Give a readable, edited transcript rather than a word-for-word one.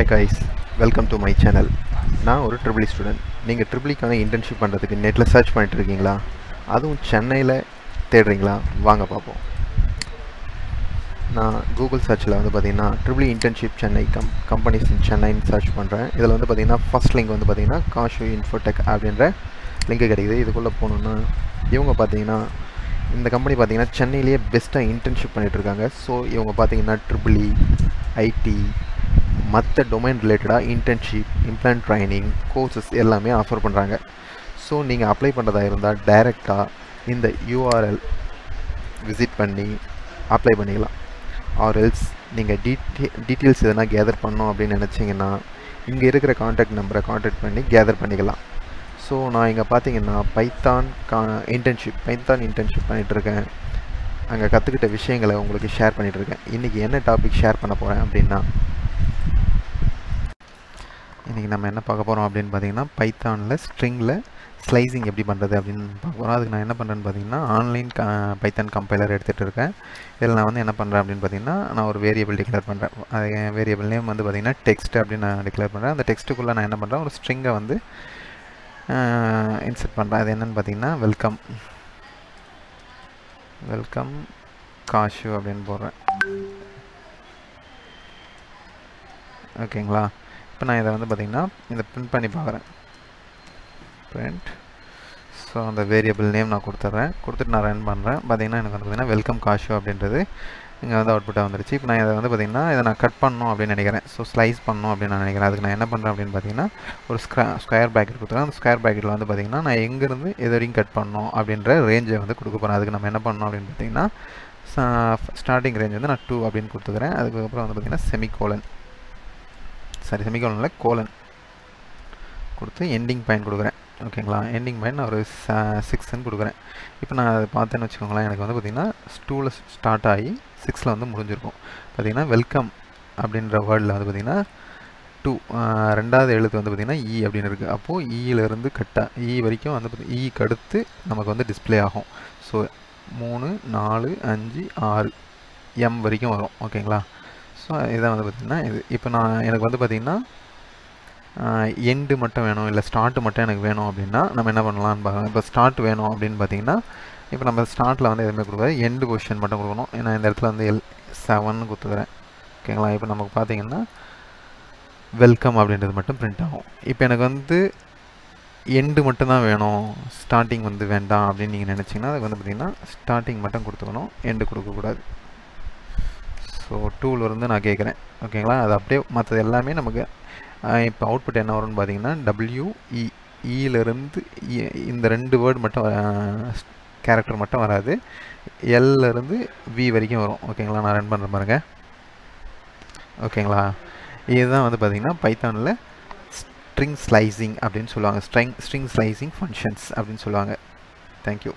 Hi guys, welcome to my channel. நான் ஒரு triple student. நீங்கள் ட்ரிபிளிக்கான இன்டர்ன்ஷிப் பண்ணுறதுக்கு நெட்டில் சர்ச் பண்ணிட்டு இருக்கீங்களா? அதுவும் சென்னையில் தேடுறீங்களா? வாங்க பார்ப்போம். நான் கூகுள் சர்ச்சில் வந்து பார்த்தீங்கன்னா triple internship Chennai companies in சென்னைன்னு சர்ச் பண்ணுறேன். இதில் வந்து பார்த்தீங்கன்னா ஃபஸ்ட் லிங்க் வந்து பார்த்தீங்கன்னா காஷு இன்ஃபோடெக் அப்படின்ற லிங்க் கிடைக்குது. இதுக்குள்ளே போகணுன்னா இவங்க பார்த்தீங்கன்னா இந்த கம்பெனி பார்த்தீங்கன்னா சென்னையிலேயே பெஸ்ட்டாக இன்டர்ன்ஷிப் பண்ணிகிட்ருக்காங்க. ஸோ இவங்க பார்த்தீங்கன்னா ட்ரிபிள் ஐடி மற்ற டொமைன் ரிலேட்டடாக இன்டர்ன்ஷிப், இம்ப்ளான்ட் ட்ரைனிங், கோர்சஸ் எல்லாமே ஆஃபர் பண்ணுறாங்க. ஸோ நீங்கள் அப்ளை பண்ணுறதா இருந்தால் டைரெக்டாக இந்த URL விசிட் பண்ணி அப்ளை பண்ணிக்கலாம். ஆர்எல்ஸ் நீங்கள் டீட்டெயில்ஸ் எதனா கேதர் பண்ணோம் அப்படின்னு நினச்சிங்கன்னா இங்கே இருக்கிற காண்டாக்ட் நம்பரை காண்டாக்ட் பண்ணி கேதர் பண்ணிக்கலாம். ஸோ நான் இங்கே பார்த்தீங்கன்னா பைத்தான் இன்டர்ன்ஷிப் பண்ணிகிட்ருக்கேன். அங்கே கற்றுக்கிட்ட விஷயங்களை உங்களுக்கு ஷேர் பண்ணிகிட்ருக்கேன். இன்றைக்கி என்ன டாபிக் ஷேர் பண்ண போகிறேன் அப்படின்னா, இன்றைக்கி நம்ம என்ன பார்க்க போகிறோம் அப்படின்னு பார்த்தீங்கன்னா பைத்தானில் ஸ்ட்ரிங்கில் ஸ்லைசிங் எப்படி பண்ணுறது அப்படின்னு பார்க்க போகிறோம். அதுக்கு நான் என்ன பண்ணுறேன்னு பார்த்தீங்கன்னா ஆன்லைன் பைத்தான் கம்பைலர் எடுத்துகிட்டு இருக்கேன். இதில் நான் வந்து என்ன பண்ணுறேன் அப்படின்னு பார்த்தீங்கன்னா நான் ஒரு வேரியபிள் டிக்ளேர் பண்ணுறேன். அது வேரியபிள் நேம் வந்து பார்த்தீங்கன்னா டெக்ஸ்ட் அப்படின்னு நான் டிக்ளேர் பண்ணுறேன். அந்த டெக்ஸ்ட்டுக்குள்ளே நான் என்ன பண்ணுறேன், ஒரு ஸ்ட்ரிங்கை வந்து இன்சர்ட் பண்ணுறேன். அது என்னென்னு பார்த்தீங்கன்னா வெல்கம் காஷு அப்படின்னு போடுறேன். ஓகேங்களா? இப்போ நான் இதை வந்து பார்த்திங்கன்னா இதை பிரிண்ட் பண்ணி பார்க்குறேன். பிரிண்ட். ஸோ அந்த வேரியபிள் நேம் நான் கொடுத்துட்டு நான் ரன் பண்ணுறேன். பார்த்திங்கன்னா எனக்கு வந்து பார்த்திங்கன்னா வெல்கம் காஷு அப்படின்றது இங்கே வந்து அவுட்புட்டாக வந்துருச்சு. இப்போ நான் இதை வந்து பார்த்திங்கன்னா இதை நான் கட் பண்ணணும் அப்படின்னு நினைக்கிறேன். ஸோ ஸ்லைஸ் பண்ணணும் அப்படின்னு நான் நினைக்கிறேன். அதுக்கு நான் என்ன பண்ணுறேன் அப்படின்னு பார்த்தீங்கன்னா ஒரு ஸ்கொயர் ப்ராக்கெட் கொடுத்துருக்கேன். அந்த ஸ்கொயர் ப்ராக்கெட்டில் வந்து பார்த்திங்கன்னா நான் எங்கேருந்து எது வரைக்கும் கட் பண்ணணும் அப்படின்ற ரேஞ்சை வந்து கொடுக்க போகிறேன். அதுக்கு நம்ம என்ன பண்ணணும் அப்படின்னு பார்த்திங்கன்னா ஸ்டார்டிங் ரேஞ்ச் வந்து நான் 2 அப்படின்னு கொடுத்துக்கிறேன். அதுக்கப்புறம் வந்து பார்த்திங்கன்னா செமிகோலனில் கோலன் கொடுத்து எண்டிங் பாயிண்ட் கொடுக்குறேன். ஓகேங்களா? எண்டிங் பாயிண்ட் நான் ஒரு 6ன்னு கொடுக்குறேன். இப்போ நான் அதை பார்த்தேன்னு வச்சுக்கோங்களேன், எனக்கு வந்து பார்த்திங்கன்னா 2ல் ஸ்டார்ட் ஆகி 6ல் வந்து முடிஞ்சிருக்கும். பார்த்திங்கன்னா வெல்கம் அப்படின்ற வேர்டில் வந்து பார்த்திங்கன்னா 2 ரெண்டாவது எழுத்து வந்து பார்த்திங்கன்னா இ அப்படின்னு இருக்குது. அப்போது இயிலேருந்து இ வரைக்கும் வந்து இக்கு அடுத்து நமக்கு வந்து டிஸ்பிளே ஆகும். ஸோ 3, 4, 5, 6 எம் வரைக்கும் வரும். ஓகேங்களா? ஸோ இதான் வந்து பார்த்திங்கன்னா இது. இப்போ எனக்கு வந்து பார்த்திங்கன்னா எண்டு மட்டும் வேணும், இல்லை ஸ்டார்ட்டு மட்டும் எனக்கு வேணும் அப்படின்னா நம்ம என்ன பண்ணலான்னு பார்க்கலாம். இப்போ ஸ்டார்ட் வேணும் அப்படின்னு பார்த்தீங்கன்னா இப்போ நம்ம ஸ்டார்ட்டில் வந்து எதுவுமே கொடுக்காது, எண்டு பொசிஷன் மட்டும் கொடுக்கணும். ஏன்னா இந்த இடத்துல வந்து 7 கொடுத்துக்கிறேன். ஓகேங்களா? இப்போ நமக்கு பார்த்தீங்கன்னா வெல்கம் அப்படின்றது மட்டும் பிரிண்ட் ஆகும். இப்போ எனக்கு வந்து எண்டு மட்டும்தான் வேணும், ஸ்டார்டிங் வந்து வேண்டாம் அப்படின்னு நீங்கள் நினச்சிங்கன்னா அதுக்கு வந்து பார்த்திங்கன்னா ஸ்டார்டிங் மட்டும் கொடுத்துக்கணும், எண்டு கொடுக்கக்கூடாது. ஸோ டூல் வந்து நான் கேட்குறேன். ஓகேங்களா? அது அப்படியே மற்றது எல்லாமே நமக்கு இப்போ அவுட்புட் என்ன வரும்னு பார்த்தீங்கன்னா இலேருந்து இந்த 2 வேர்டு மட்டும் கேரக்டர் மட்டும் வராது, எல்லேருந்து வி வரைக்கும் வரும். ஓகேங்களா? நான் ரன் பண்ணுற பாருங்க. ஓகேங்களா? இதுதான் வந்து பார்த்திங்கன்னா பைத்தானில் ஸ்ட்ரிங் ஸ்லைசிங் அப்படின்னு சொல்லுவாங்க. ஸ்ட்ரிங் ஸ்லைசிங் ஃபங்க்ஷன்ஸ் அப்படின்னு சொல்லுவாங்க. தேங்க்யூ.